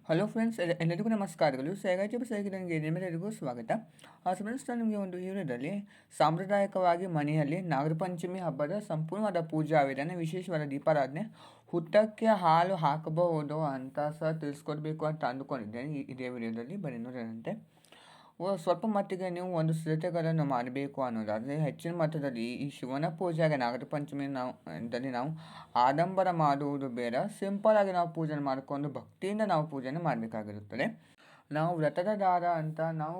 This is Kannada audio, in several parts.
ಹಲೋ ಫ್ರೆಂಡ್ಸ್, ಎಲ್ಲರಿಗೂ ನಮಸ್ಕಾರಗಳು. ಸೈಗಾಜಿ ಸೈಗಿದಂಗೆ ನಿಮ್ಮೆಲ್ಲರಿಗೂ ಸ್ವಾಗತ. ಫ್ರೆಂಡ್ಸ್, ನಾನು ನಿಮಗೆ ಒಂದು ವಿಡಿಯೋದಲ್ಲಿ ಸಾಂಪ್ರದಾಯಿಕವಾಗಿ ಮನೆಯಲ್ಲಿ ನಾಗರ ಪಂಚಮಿ ಹಬ್ಬದ ಸಂಪೂರ್ಣವಾದ ಪೂಜಾ ವಿಧಾನ, ವಿಶೇಷವಾದ ದೀಪಾರಾಧನೆ, ಹುತ್ತಕ್ಕೆ ಹಾಲು ಹಾಕಬಹುದು ಅಂತ ಸಹ ತಿಳಿಸ್ಕೊಡ್ಬೇಕು ಅಂತ ಅಂದುಕೊಂಡಿದ್ದೇನೆ. ಇದೇ ವಿಡಿಯೋದಲ್ಲಿ ಬನ್ನಿ ನೋಡೋಣಂತೆ. ಸ್ವಲ್ಪ ಮಟ್ಟಿಗೆ ನೀವು ಒಂದು ಸಿದ್ಧತೆಗಳನ್ನು ಮಾಡಬೇಕು ಅನ್ನೋದಾದರೆ ಹೆಚ್ಚಿನ ಮಟ್ಟದಲ್ಲಿ ಈ ಶಿವನ ಪೂಜೆಗೆ ನಾಗರ ಪಂಚಮಿ ನಾವು ಆಡಂಬರ ಮಾಡುವುದು ಬೇಡ. ಸಿಂಪಲ್ ಆಗಿ ನಾವು ಪೂಜೆ ಮಾಡಿಕೊಂಡು ಭಕ್ತಿಯಿಂದ ನಾವು ಪೂಜೆಯನ್ನು ಮಾಡಬೇಕಾಗಿರುತ್ತದೆ. ನಾವು ವ್ರತದ ದಾರ ಅಂತ ನಾವು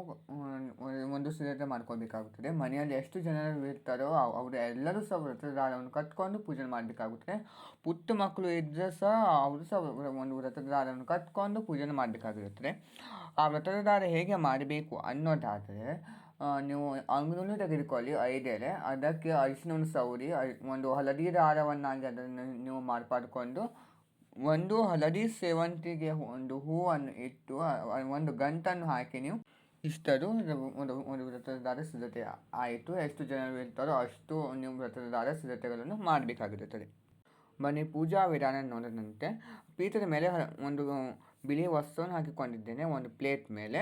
ಒಂದು ಸಿದ್ಧತೆ ಮಾಡ್ಕೋಬೇಕಾಗುತ್ತದೆ. ಮನೆಯಲ್ಲಿ ಎಷ್ಟು ಜನರು ಇರ್ತಾರೋ ಅವರು ಎಲ್ಲರೂ ಸಹ ವ್ರತದ ದಾರವನ್ನು ಕಟ್ಕೊಂಡು ಪೂಜೆ ಮಾಡಬೇಕಾಗುತ್ತದೆ. ಪುಟ್ಟ ಮಕ್ಕಳು ಇದ್ದರೆ ಸಹ ಅವರು ಸಹ ಒಂದು ವ್ರತದ ದಾರವನ್ನು ಕಟ್ಕೊಂಡು ಪೂಜೆ ಮಾಡಬೇಕಾಗಿರುತ್ತದೆ. ಆ ವ್ರತದ ದಾರ ಹೇಗೆ ಮಾಡಬೇಕು ಅನ್ನೋದಾದರೆ, ನೀವು ಅಂಗನೂ ತೆಗೆದುಕೊಳ್ಳಿ 5 ಎಲೆ, ಅದಕ್ಕೆ ಅರಿಶಿನವನ್ನು ಸವರಿ ಒಂದು ಹಳದಿ ದಾರವನ್ನಾಗಿ ಅದನ್ನು ನೀವು ಮಾರ್ಪಾಡಿಕೊಂಡು ಒಂದು ಹಳದಿ ಸೇವಂತಿಗೆ ಒಂದು ಹೂವನ್ನು ಇಟ್ಟು ಒಂದು ಗಂಟನ್ನು ಹಾಕಿ ನೀವು ಇಷ್ಟದು ಒಂದು ವ್ರತದ ದಾರ ಸಿದ್ಧತೆ ಆಯಿತು. ಎಷ್ಟು ಜನರು ಇರ್ತಾರೋ ಅಷ್ಟು ನೀವು ವ್ರತದ ದಾರ ಸಿದ್ಧತೆಗಳನ್ನು ಮಾಡಬೇಕಾಗಿರುತ್ತದೆ. ಬನ್ನಿ ಪೂಜಾ ವಿಧಾನ ನೋಡಿದಂತೆ, ಪೀಠದ ಮೇಲೆ ಒಂದು ಬಿಳಿ ವಸ್ತುವನ್ನು ಹಾಕಿಕೊಂಡಿದ್ದೇನೆ. ಒಂದು ಪ್ಲೇಟ್ ಮೇಲೆ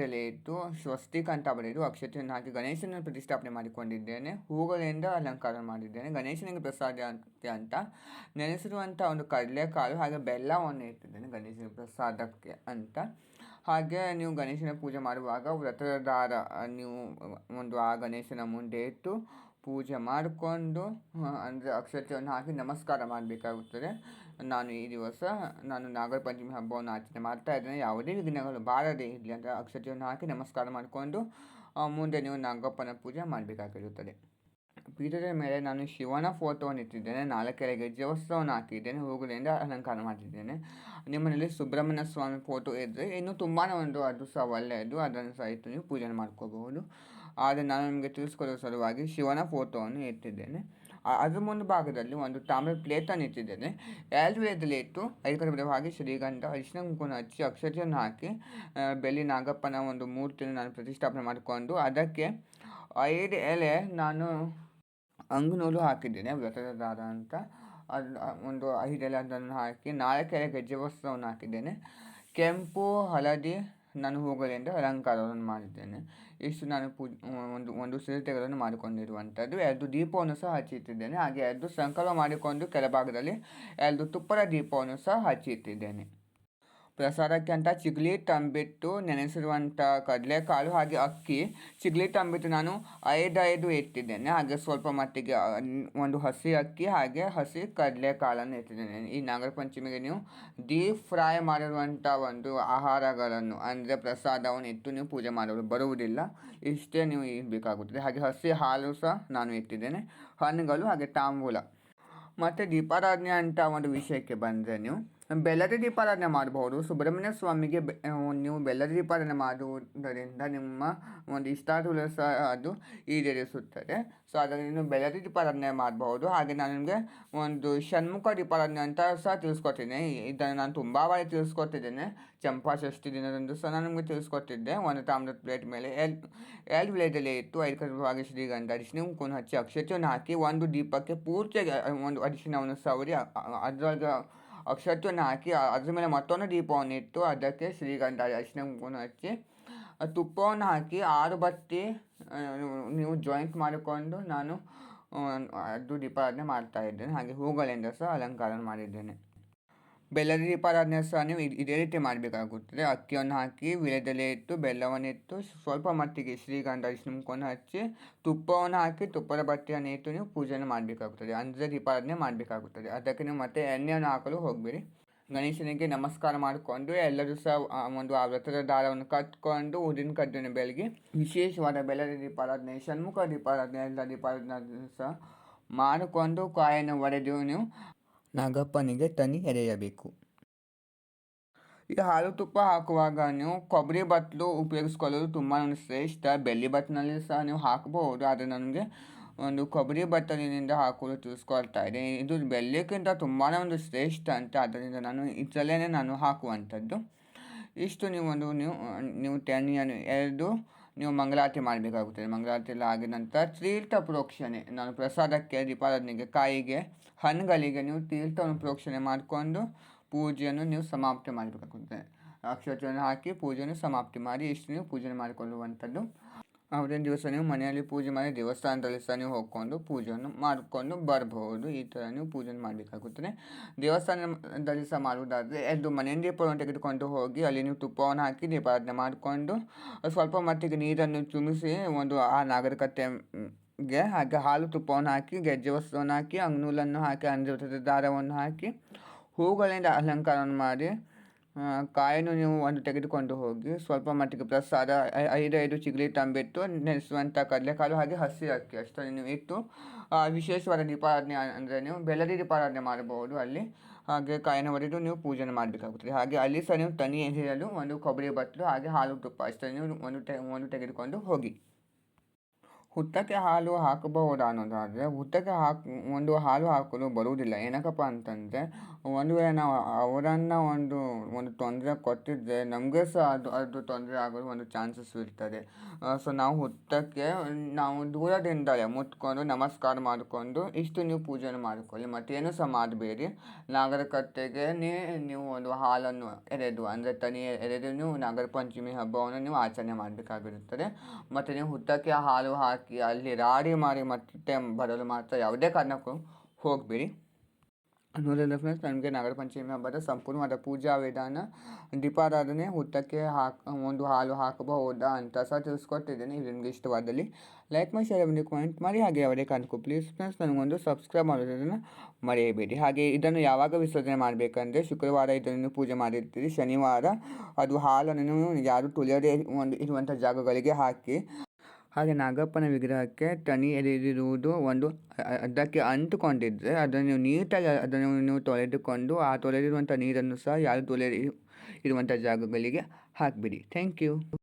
ಎಲೆ ಇಟ್ಟು ಸ್ವಸ್ತಿಕ್ ಅಂತ ಬರೆದು ಅಕ್ಷತೆಯನ್ನು ಹಾಕಿ ಗಣೇಶನ ಪ್ರತಿಷ್ಠಾಪನೆ ಮಾಡಿಕೊಂಡಿದ್ದೇನೆ. ಹೂಗಳಿಂದ ಅಲಂಕಾರ ಮಾಡಿದ್ದೇನೆ. ಗಣೇಶನಿಗೆ ಪ್ರಸಾದ ಅಂತ ನೆನೆಸಿರುವಂಥ ಒಂದು ಕಡಲೆಕಾಳು ಹಾಗೆ ಬೆಲ್ಲವನ್ನು ಇಟ್ಟಿದ್ದೇನೆ ಗಣೇಶನ ಪ್ರಸಾದಕ್ಕೆ ಅಂತ. ಹಾಗೆ ನೀವು ಗಣೇಶನ ಪೂಜೆ ಮಾಡುವಾಗ ವ್ರತದ ದಾರ ನೀವು ಒಂದು ಆ ಗಣೇಶನ ಮುಂದೆ ಇಟ್ಟು ಪೂಜೆ ಮಾಡಿಕೊಂಡು ಅಂದರೆ ಅಕ್ಷತೆಯನ್ನು ಹಾಕಿ ನಮಸ್ಕಾರ ಮಾಡಬೇಕಾಗುತ್ತದೆ. ಈ ದಿವಸ ನಾಗರ ಪಂಚಮಿ ಹಬ್ಬವನ್ನು ಆಚರಣೆ ಮಾಡ್ತಾ ಇದ್ದೇನೆ, ಯಾವುದೇ ವಿಘ್ನಗಳು ಬಾರದೇ ಇರಲಿ ಅಂತ ಅಕ್ಷತೆಯನ್ನು ಹಾಕಿ ನಮಸ್ಕಾರ ಮಾಡಿಕೊಂಡು ಮುಂದೆ ನೀವು ನಾಗಪ್ಪನ ಪೂಜೆ ಮಾಡಬೇಕಾಗಿರುತ್ತದೆ. ಪೀಠದ ಮೇಲೆ ನಾನು ಶಿವನ ಫೋಟೋವನ್ನು ಇಟ್ಟಿದ್ದೇನೆ. 4 ಎಲೆ ಗೆಜ್ಜೆ ಹಾಕಿದ್ದೇನೆ. ಹೂಗಳಿಂದ ಅಲಂಕಾರ ಮಾಡಿದ್ದೇನೆ. ನಿಮ್ಮಲ್ಲಿ ಸುಬ್ರಹ್ಮಣ್ಯ ಸ್ವಾಮಿ ಫೋಟೋ ಇದ್ದರೆ ಇನ್ನೂ ತುಂಬಾ ಅದು ಸಹ ಒಳ್ಳೆಯದು, ಅದನ್ನು ಸಹ ಇಟ್ಟು ನೀವು ಪೂಜೆ ಮಾಡ್ಕೋಬಹುದು. ಆದರೆ ನಾನು ನಿಮಗೆ ತಿಳಿಸ್ಕೊಡೋ ಸಲುವಾಗಿ ಶಿವನ ಫೋಟೋವನ್ನು ಇಟ್ಟಿದ್ದೇನೆ. ಅದರ ಮುಂಭಾಗದಲ್ಲಿ ಒಂದು ತಾಮ್ರದ ಪ್ಲೇಟನ್ನು ಇಟ್ಟಿದ್ದೇನೆ. 2 ಎಲೆ ಇಟ್ಟು 5 ವಿಧವಾಗಿ ಶ್ರೀಗಂಧ, ಅರಿಶಿನ ಕುಂಕುಮ ಹಚ್ಚಿ ಅಕ್ಷತೆಯನ್ನು ಹಾಕಿ ಬೆಳ್ಳಿ ನಾಗಪ್ಪನ ಒಂದು ಮೂರ್ತಿಯನ್ನು ನಾನು ಪ್ರತಿಷ್ಠಾಪನೆ ಮಾಡಿಕೊಂಡು ಅದಕ್ಕೆ 5 ಎಲೆ ನಾನು ಅಂಗನೂಲು ಹಾಕಿದ್ದೇನೆ ವ್ರತದ ದಾರ ಅಂತ. ಅದು ಒಂದು 5 ಎಲೆ ಅದನ್ನು ಹಾಕಿ 4 ಎಲೆ ಗೆಜ್ಜೆ ವಸ್ತ್ರವನ್ನು ಹಾಕಿದ್ದೇನೆ. ಕೆಂಪು ಹಳದಿ ನಾನು ಹೂಗಳಿಂದ ಅಲಂಕಾರವನ್ನು ಮಾಡಿದ್ದೇನೆ. ಇಷ್ಟು ನಾನು ಒಂದು ಸಿದ್ಧತೆಗಳನ್ನು ಮಾಡಿಕೊಂಡಿರುವಂಥದ್ದು. 2 ದೀಪವನ್ನು ಸಹ ಹಚ್ಚಿಟ್ಟಿದ್ದೇನೆ. ಹಾಗೆ 2 ಸಂಕಲ್ಪ ಮಾಡಿಕೊಂಡು ಕೆಳಭಾಗದಲ್ಲಿ 2 ತುಪ್ಪದ ದೀಪವನ್ನು ಸಹ ಹಚ್ಚಿಟ್ಟಿದ್ದೇನೆ. ಪ್ರಸಾದಕ್ಕೆ ಅಂತ ಚಿಗಲಿ ತಂಬಿಟ್ಟು, ನೆನೆಸಿರುವಂಥ ಕಡಲೆಕಾಳು ಹಾಗೆ ಅಕ್ಕಿ. ಚಿಗಲಿ ತಂಬಿಟ್ಟು ನಾನು 5 ಇಟ್ಟಿದ್ದೇನೆ. ಹಾಗೆ ಸ್ವಲ್ಪ ಮಟ್ಟಿಗೆ ಒಂದು ಹಸಿ ಅಕ್ಕಿ ಹಾಗೆ ಹಸಿ ಕಡಲೆಕಾಳನ್ನು ಇಟ್ಟಿದ್ದೇನೆ. ಈ ನಾಗರ ಪಂಚಮಿಗೆ ನೀವು ಡೀಪ್ ಫ್ರೈ ಮಾಡಿರುವಂಥ ಒಂದು ಆಹಾರಗಳನ್ನು ಅಂದರೆ ಪ್ರಸಾದವನ್ನು ಇಟ್ಟು ನೀವು ಪೂಜೆ ಮಾಡಲು ಬರುವುದಿಲ್ಲ. ಇಷ್ಟೇ ನೀವು ಇರಬೇಕಾಗುತ್ತದೆ. ಹಾಗೆ ಹಸಿ ಹಾಲು ಸಹ ನಾನು ಇಟ್ಟಿದ್ದೇನೆ. ಹಣ್ಣುಗಳು ಹಾಗೆ ತಾಂಬೂಲ. ಮತ್ತು ದೀಪಾರಾಧನೆ ಅಂತ ಒಂದು ವಿಷಯಕ್ಕೆ ಬಂದರೆ ನೀವು ಬೆಲ್ಲದ ದೀಪಾರಾಧನೆ ಮಾಡಬಹುದು. ಸುಬ್ರಹ್ಮಣ್ಯ ಸ್ವಾಮಿಗೆ ನೀವು ಬೆಲ್ಲದ ದೀಪಾರಾಧನೆ ಮಾಡುವುದರಿಂದ ನಿಮ್ಮ ಒಂದು ಇಷ್ಟಾರ್ಥಗಳು ಸಹ ಅದು ಈಡೇರಿಸುತ್ತದೆ. ಸೊ ಅದರಲ್ಲಿ ನೀವು ಬೆಲ್ಲದ ದೀಪಾರಾಧನೆ ಮಾಡಬಹುದು. ಹಾಗೆ ನಾನು ನಿಮಗೆ ಒಂದು ಷಣ್ಮುಖ ದೀಪಾರಾಧನೆ ಅಂತ ಸಹ ತಿಳಿಸ್ಕೊಟ್ಟಿದ್ದೇನೆ. ಇದನ್ನು ನಾನು ತುಂಬ ಬಾರಿ ತಿಳಿಸ್ಕೊಟ್ಟಿದ್ದೇನೆ. ಚಂಪಾ ಷಷ್ಠಿ ದಿನದಂದು ಸಹ ನಾನು ನಿಮಗೆ ತಿಳಿಸ್ಕೊಟ್ಟಿದ್ದೆ. ಒಂದು ತಾಮ್ರದ ಪ್ಲೇಟ್ ಮೇಲೆ 2 ವಿಳೆದೆಲೆ ಇಟ್ಟು 5 ಭಾಗ ಶ್ರೀಗಂಧ, ಅರಿಶಿನ ಕುಂಕುಮ ಹಚ್ಚಿ ಅಕ್ಷತೆಯನ್ನು ಹಾಕಿ ಒಂದು ದೀಪಕ್ಕೆ ಪೂರ್ತಿಯಾಗಿ ಒಂದು ಅರಿಶಿನವನ್ನು ಸವರಿ ಅದರೊಳಗೆ ಅಕ್ಷತೆಯನ್ನು ಹಾಕಿ ಅದ್ರ ಮೇಲೆ ಮತ್ತೊಂದು ದೀಪವನ್ನು ಇಟ್ಟು ಅದಕ್ಕೆ ಶ್ರೀಗಂಧ, ಅರಿಶಿನ ಕುಂಕುಮ ಹಚ್ಚಿ ತುಪ್ಪವನ್ನು ಹಾಕಿ 6 ಬತ್ತಿ ನೀವು ಜಾಯಿಂಟ್ ಮಾಡಿಕೊಂಡು ನಾನು ಅದು ದೀಪಾರಾಧನೆ ಮಾಡ್ತಾಯಿದ್ದೇನೆ. ಹಾಗೆ ಹೂಗಳಿಂದ ಸಹ ಅಲಂಕಾರ ಮಾಡಿದ್ದೇನೆ. ಬೆಲ್ಲದ ದೀಪಾರಾಧನೆ ಸಹ ನೀವು ಇದೇ ರೀತಿ ಮಾಡಬೇಕಾಗುತ್ತದೆ. ಅಕ್ಕಿಯನ್ನು ಹಾಕಿ ವಿಳೆದೆಲೆ ಇಟ್ಟು ಬೆಲ್ಲವನ್ನು ಇಟ್ಟು ಸ್ವಲ್ಪ ಮಟ್ಟಿಗೆ ಶ್ರೀಗಂಧ, ಅರಿಶಿನ ಕುಂಕುಮ ಹಚ್ಚಿ ತುಪ್ಪವನ್ನು ಹಾಕಿ ತುಪ್ಪದ ಬಟ್ಟೆಯನ್ನು ಇಟ್ಟು ನೀವು ಪೂಜೆಯನ್ನು ಮಾಡಬೇಕಾಗುತ್ತದೆ. ಅಂದರೆ ದೀಪಾರಾಧನೆ ಮಾಡಬೇಕಾಗುತ್ತದೆ. ಅದಕ್ಕೆ ನೀವು ಮತ್ತೆ ಎಣ್ಣೆಯನ್ನು ಹಾಕಲು ಹೋಗಬೇಡಿ. ಗಣೇಶನಿಗೆ ನಮಸ್ಕಾರ ಮಾಡಿಕೊಂಡು ಎಲ್ಲರೂ ಸಹ ಒಂದು ಆ ವ್ರತದ ದಾರವನ್ನು ಕಟ್ಕೊಂಡು ಉದಿನ ಕಡ್ಡಿಯನ್ನು ಬೆಳಗಿ ವಿಶೇಷವಾದ ಬೆಲ್ಲದ ದೀಪಾರಾಧನೆ, ಷಣ್ಮುಖ ದೀಪಾರಾಧನೆ, ಎಲ್ಲ ದೀಪಾರಾಧನೆ ಸಹ ಮಾಡಿಕೊಂಡು ಕಾಯನ್ನು ಒಡೆದು ನೀವು ನಾಗಪ್ಪನಿಗೆ ತನ್ನಿ ಎರೆಯಬೇಕು. ಈ ಹಾಲು ತುಪ್ಪ ಹಾಕುವಾಗ ನೀವು ಕೊಬ್ಬರಿ ಬಟ್ಲು ಉಪಯೋಗಿಸ್ಕೊಳ್ಳೋದು ತುಂಬಾ ಶ್ರೇಷ್ಠ. ಬೆಳ್ಳಿ ಬಟ್ಲಿನಲ್ಲಿ ಸಹ ನೀವು ಹಾಕಬಹುದು, ಆದರೆ ನನಗೆ ಒಂದು ಕೊಬ್ಬರಿ ಬಟ್ಟಲಿನಿಂದ ಹಾಕಲು ತಿಳಿಸ್ಕೊಳ್ತಾ ಇದೆ. ಇದು ಬೆಲ್ಲಕ್ಕಿಂತ ತುಂಬಾ ಒಂದು ಶ್ರೇಷ್ಠ ಅಂತ, ಅದರಿಂದ ಇದರಲ್ಲೇ ನಾನು ಹಾಕುವಂಥದ್ದು. ಇಷ್ಟು ನೀವು ತೆನೆಯನ್ನು ಎರೆದು ನೀವು ಮಂಗಳಾರತಿ ಮಾಡಬೇಕಾಗುತ್ತದೆ. ಮಂಗಳಾರತಿ ಎಲ್ಲ ಆಗಿದ ನಂತರ ತೀರ್ಥ ಪ್ರೋಕ್ಷಣೆ, ನಾನು ಪ್ರಸಾದಕ್ಕೆ ದೀಪಾರಾಧನೆಗೆ ಕಾಯಿಗೆ ಹಣ್ಣುಗಳಿಗೆ ನೀವು ತೀರ್ಥವನ್ನು ಪ್ರೋಕ್ಷಣೆ ಮಾಡಿಕೊಂಡು ಪೂಜೆಯನ್ನು ನೀವು ಸಮಾಪ್ತಿ ಮಾಡಬೇಕಾಗುತ್ತೆ. ಅಕ್ಷತೆಯನ್ನು ಹಾಕಿ ಪೂಜೆಯನ್ನು ಸಮಾಪ್ತಿ ಮಾಡಿ ಇಷ್ಟು ನೀವು ಪೂಜೆ ಮಾಡಿಕೊಳ್ಳುವಂಥದ್ದು. ಅವತ್ತಿನ ದಿವಸ ನೀವು ಮನೆಯಲ್ಲಿ ಪೂಜೆ ಮಾಡಿ ದೇವಸ್ಥಾನದಲ್ಲಿ ಸಹ ನೀವು ಹೋಗ್ಕೊಂಡು ಪೂಜೆಯನ್ನು ಮಾಡಿಕೊಂಡು ಬರಬಹುದು. ಈ ಥರ ನೀವು ಪೂಜೆ ಮಾಡಬೇಕಾಗುತ್ತದೆ. ದೇವಸ್ಥಾನದಲ್ಲಿ ಸಹ ಮಾಡುವುದಾದರೆ ಎದ್ದು ಮನೆಯಿಂದ ದೀಪವನ್ನು ತೆಗೆದುಕೊಂಡು ಹೋಗಿ ಅಲ್ಲಿ ನೀವು ತುಪ್ಪವನ್ನು ಹಾಕಿ ದೀಪಾರಾಧನೆ ಮಾಡಿಕೊಂಡು ಸ್ವಲ್ಪ ಮಟ್ಟಿಗೆ ನೀರನ್ನು ಚಿಮಿಸಿ ಒಂದು ಆ ನಾಗರಿಕತೆಗೆ ಹಾಗೆ ಹಾಲು ತುಪ್ಪವನ್ನು ಹಾಕಿ ಗೆಜ್ಜೆ ವಸ್ತ್ರವನ್ನು ಹಾಕಿ ಅಂಗ್ನೂಲನ್ನು ಹಾಕಿ ಅಂಜೂರದ ದಾರವನ್ನು ಹಾಕಿ ಹೂಗಳಿಂದ ಅಲಂಕಾರವನ್ನು ಮಾಡಿ ಕಾಯನ್ನು ನೀವು ಒಂದು ತೆಗೆದುಕೊಂಡು ಹೋಗಿ ಸ್ವಲ್ಪ ಮಟ್ಟಿಗೆ ಪ್ರಸಾದ 5 ಚಿಗಲಿ ತಂಬಿಟ್ಟು ನೆನೆಸುವಂಥ ಕಡಲೆಕಾಳು ಹಾಗೆ ಹಸಿ ಅಕ್ಕಿ ಅಷ್ಟನ್ನು ನೀವು ಇಟ್ಟು ವಿಶೇಷವಾದ ದೀಪಾರಾಧನೆ ಅಂದರೆ ನೀವು ಬೆಲ್ಲದಿ ದೀಪಾರಾಧನೆ ಮಾಡಬಹುದು. ಅಲ್ಲಿ ಹಾಗೆ ಕಾಯನ್ನು ಒಡೆದು ನೀವು ಪೂಜೆ ಮಾಡಬೇಕಾಗುತ್ತದೆ. ಹಾಗೆ ಅಲ್ಲಿ ಸಹ ನೀವು ತನಿ ಎಸೆಯಲು ಒಂದು ಕೊಬ್ಬರಿ ಬಟ್ಟಲು ಹಾಗೆ ಹಾಲು ತುಪ್ಪ ಅಷ್ಟನ್ನು ನೀವು ಒಂದು ತೆಗೆದುಕೊಂಡು ಹೋಗಿ. ಹುತ್ತಕ್ಕೆ ಹಾಲು ಹಾಕಬಹುದಾ ಅನ್ನೋದಾದರೆ ಹುತ್ತಕ್ಕೆ ಒಂದು ಹಾಲು ಹಾಕಲು ಬರುವುದಿಲ್ಲ. ಏನಕ್ಕಪ್ಪ ಅಂತಂದರೆ ಒಂದು ವೇಳೆ ನಾವು ಅವರನ್ನು ಒಂದು ತೊಂದರೆ ಕೊಟ್ಟಿದ್ದರೆ ನಮಗೆ ಸಹ ಅದು ತೊಂದರೆ ಆಗೋದು ಒಂದು ಚಾನ್ಸಸ್ ಇರ್ತದೆ. ಸೊ ನಾವು ಹುತ್ತಕ್ಕೆ ನಾವು ದೂರದಿಂದಲೇ ಮುಟ್ಕೊಂಡು ನಮಸ್ಕಾರ ಮಾಡಿಕೊಂಡು ಇಷ್ಟು ನೀವು ಪೂಜೆಯನ್ನು ಮಾಡಿಕೊಳ್ಳಿ. ಮತ್ತೇನು ಸಹ ಮಾಡಬೇಡಿ. ನಾಗರಿಕತೆಗೆ ನೀವು ಒಂದು ಹಾಲನ್ನು ಎರೆದು ಅಂದರೆ ತನಿ ಎರೆದು ನೀವು ನಾಗರ ಪಂಚಮಿ ಹಬ್ಬವನ್ನು ನೀವು ಆಚರಣೆ ಮಾಡಬೇಕಾಗಿರುತ್ತದೆ. ಮತ್ತು ನೀವು ಹುತ್ತಕ್ಕೆ ಹಾಲು ಹಾಕಿ ಅಲ್ಲಿ ರಾಡಿ ಮಾಡಿ ಮತ್ತೆ ಬರಲು ಮಾತ್ರ ಯಾವುದೇ ಕಾರಣಕ್ಕೂ ಹೋಗಬೇಡಿ. ನೋಡಿದ್ರೆ ಫ್ರೆಂಡ್ಸ್, ನನಗೆ ನಾಗರ ಪಂಚಮಿ ಹಬ್ಬದ ಸಂಪೂರ್ಣವಾದ ಪೂಜಾ ವಿಧಾನ, ದೀಪಾರಾಧನೆ, ಹುತ್ತಕ್ಕೆ ಒಂದು ಹಾಲು ಹಾಕಬಹುದಾ ಅಂತ ಸಹ ತಿಳಿಸ್ಕೊಟ್ಟಿದ್ದೇನೆ. ಇದು ನಿಮಗೆ ಇಷ್ಟವಾದಲ್ಲಿ ಲೈಕ್ ಮಾಡಿ, ಶೇರ್ ಮಾಡಿ, ಕಾಮೆಂಟ್ ಮಾಡಿ. ಹಾಗೆ ಯಾವುದೇ ಕಾರಣಕ್ಕೂ ಪ್ಲೀಸ್ ಫ್ರೆಂಡ್ಸ್ ನನಗೊಂದು ಸಬ್ಸ್ಕ್ರೈಬ್ ಮಾಡೋದನ್ನು ಮರೆಯಬೇಡಿ. ಹಾಗೆ ಇದನ್ನು ಯಾವಾಗ ವಿಸರ್ಜನೆ ಮಾಡಬೇಕಂದ್ರೆ ಶುಕ್ರವಾರ ಇದನ್ನು ಪೂಜೆ ಮಾಡಿರ್ತೀರಿ, ಶನಿವಾರ ಅದು ಹಾಲನ್ನು ಯಾರು ತುಳಿಯದೇ ಇರುವಂಥ ಜಾಗಗಳಿಗೆ ಹಾಕಿ ಹಾಗೆ ನಾಗಪ್ಪನ ವಿಗ್ರಹಕ್ಕೆ ತನಿ ಎರೆದಿರುವುದು ಅದಕ್ಕೆ ಅಂಟುಕೊಂಡಿದ್ದರೆ ಅದನ್ನು ನೀವು ನೀಟಾಗಿ ಅದನ್ನು ನೀವು ತೊಳೆದುಕೊಂಡು ಆ ತೊಳೆದಿರುವಂಥ ನೀರನ್ನು ಸಹ ಯಾರು ಇರುವಂಥ ಜಾಗಗಳಿಗೆ ಹಾಕಿಬಿಡಿ. Thank you.